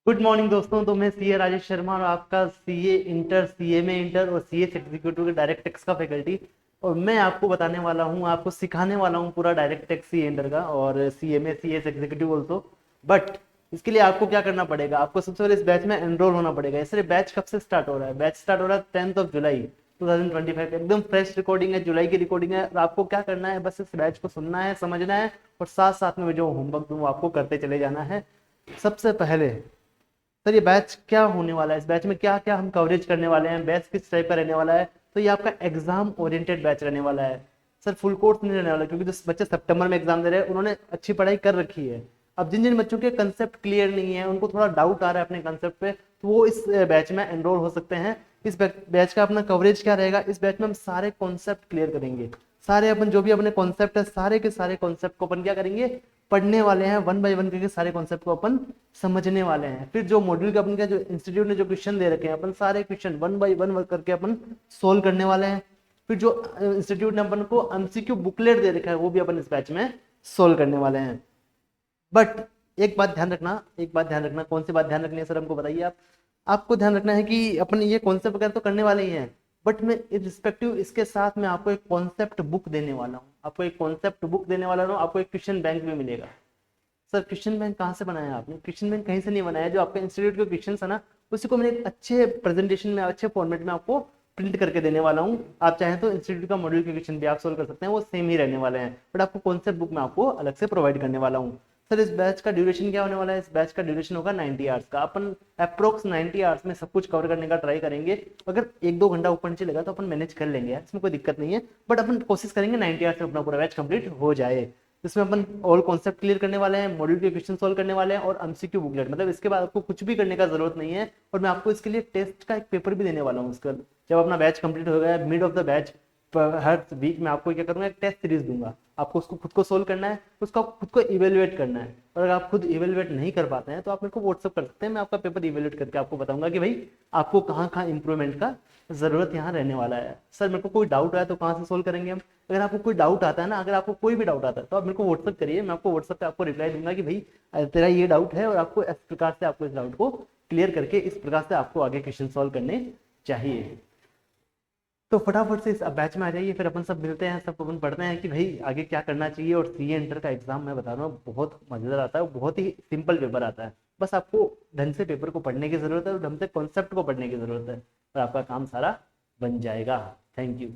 Good morning दोस्तों। तो मैं सीए राजेश शर्मा और आपका सीए इंटर, सीए में इंटर और सीए एग्जीक्यूटिव के डायरेक्ट टैक्स का फैकल्टी। और मैं आपको बताने वाला हूँ, आपको सिखाने वाला हूँ पूरा डायरेक्ट टैक्स सीए इंटर का और सीए में सीए एग्जीक्यूटिव ऑल्सो। बट इसके लिए आपको क्या करना पड़ेगा, आपको सबसे पहले इस बैच में एनरोल होना पड़ेगा। इसलिए बैच कब से स्टार्ट हो रहा है? बैच स्टार्ट हो रहा है 10 जुलाई 2025। एकदम फ्रेश रिकॉर्डिंग है, जुलाई की रिकॉर्डिंग है। और आपको क्या करना है, बस इस बैच को सुनना है, समझना है और साथ साथ में जो होमवर्क दूँ वो आपको करते चले जाना है। सबसे पहले सर, ये बैच क्या होने वाला है, इस बैच में क्या क्या हम कवरेज करने वाले हैं, बैच किस टाइप का रहने वाला है। तो ये आपका एग्जाम ओरिएंटेड बैच रहने वाला है सर। फुल कोर्स नहीं रहने वाला, क्योंकि जो बच्चे सितंबर में एग्जाम दे रहे हैं उन्होंने अच्छी पढ़ाई कर रखी है। अब जिन जिन बच्चों के कंसेप्ट क्लियर नहीं है, उनको थोड़ा डाउट आ रहा है अपने कंसेप्ट पे, तो वो इस बैच में एनरोल हो सकते हैं। इस बैच का अपना कवरेज क्या रहेगा, इस बैच में हम सारे कॉन्सेप्ट क्लियर करेंगे। सारे अपन जो भी अपने कॉन्सेप्ट है, सारे के सारे कॉन्सेप्ट को अपन क्या करेंगे, पढ़ने वाले हैं। वन बाय वन करके सारे कॉन्सेप्ट को अपन समझने वाले हैं। फिर जो मॉड्यूल का अपन का जो इंस्टीट्यूट ने जो क्वेश्चन दे रखे हैं, अपन सारे क्वेश्चन वन बाय वन करके अपन सोल्व करने वाले हैं। फिर जो इंस्टीट्यूट ने अपन को एमसीक्यू बुकलेट दे रखा है, वो भी अपन इस बैच में सोल्व करने वाले हैं। बट एक बात ध्यान रखना, एक बात ध्यान रखना। कौन सी बात ध्यान रखनी है सर, हमको बताइए आप। आपको ध्यान रखना है कि अपन ये कॉन्सेप्ट वगैरह तो करने वाले ही हैं, बट मैं रिस्पेक्टिव इसके साथ में आपको एक कॉन्सेप्ट बुक देने वाला हूँ। आपको एक कॉन्सेप्ट बुक देने वाला हूँ, आपको एक क्वेश्चन बैंक भी मिलेगा। सर क्वेश्चन बैंक कहाँ से बनाया आपने? क्वेश्चन बैंक कहीं से नहीं बनाया। जो आपका इंस्टीट्यूट के क्वेश्चन है ना, उसी को मैंने एक अच्छे प्रेजेंटेशन में, अच्छे फॉर्मेट में आपको प्रिंट करके देने वाला हूँ। आप चाहें तो इंस्टीट्यूट का मॉड्यूल के क्वेश्चन भी आप सोल्व कर सकते हैं, वो सेम ही रहने वाले हैं। बट आपको कॉन्सेप्ट बुक में आपको अलग से प्रोवाइड करने वाला हूँ। सर इस बैच का ड्यूरेशन क्या होने वाला है? इस बैच का ड्यूरेशन होगा 90 आवर्स का। अपन अप्रोक्स 90 आवर्स में सब कुछ कवर करने का ट्राई करेंगे। अगर एक दो घंटा ऊपर नीचे लगा तो अपन मैनेज कर लेंगे यार, इसमें कोई दिक्कत नहीं है। बट अपन कोशिश करेंगे 90 आवर्स में अपना पूरा बैच कंप्लीट हो जाए। इसमें अपन ऑल कॉन्सेप्ट क्लियर करने वाले हैं, मॉड्यूल के क्वेश्चन सॉल्व करने वाले हैं और एमसीक्यू बुकलेट। मतलब इसके बाद आपको कुछ भी करने का जरूरत नहीं है। और मैं आपको इसके लिए टेस्ट का एक पेपर भी देने वाला हूँ। इसका जब अपना बैच कंप्लीट हो गया, मिड ऑफ द बैच, हर वीक में आपको क्या करूंगा, एक टेस्ट सीरीज दूंगा। आपको उसको खुद को सोल्व करना है, उसका खुद को इवेल्युएट करना है। और अगर आप खुद इवेल्युएट नहीं कर पाते हैं तो आप मेरे को व्हाट्सअप कर सकते हैं। मैं आपका पेपर इवेल्युएट करके आपको बताऊंगा कि भाई आपको कहाँ कहाँ इंप्रूवमेंट का जरूरत यहाँ रहने वाला है। सर मेरे को कोई डाउट आया तो कहाँ से सोल्व करेंगे हम? अगर आपको कोई डाउट आता है ना, अगर आपको कोई भी डाउट आता है तो आप मेरे को व्हाट्सअप करिए। मैं आपको व्हाट्सअप पे आपको रिप्लाई दूंगा कि भाई तेरा ये डाउट है और आपको इस प्रकार से आपको इस डाउट को क्लियर करके इस प्रकार से आपको आगे क्वेश्चन सॉल्व करने चाहिए। तो फटाफट से इस बैच में आ जाइए, फिर अपन सब मिलते हैं, सब अपन पढ़ते हैं कि भाई आगे क्या करना चाहिए। और सीए इंटर का एग्जाम मैं बता रहा हूँ बहुत मजेदार आता है, बहुत ही सिंपल पेपर आता है। बस आपको ढंग से पेपर को पढ़ने की जरूरत है और ढंग से कॉन्सेप्ट को पढ़ने की जरूरत है और आपका काम सारा बन जाएगा। Thank you.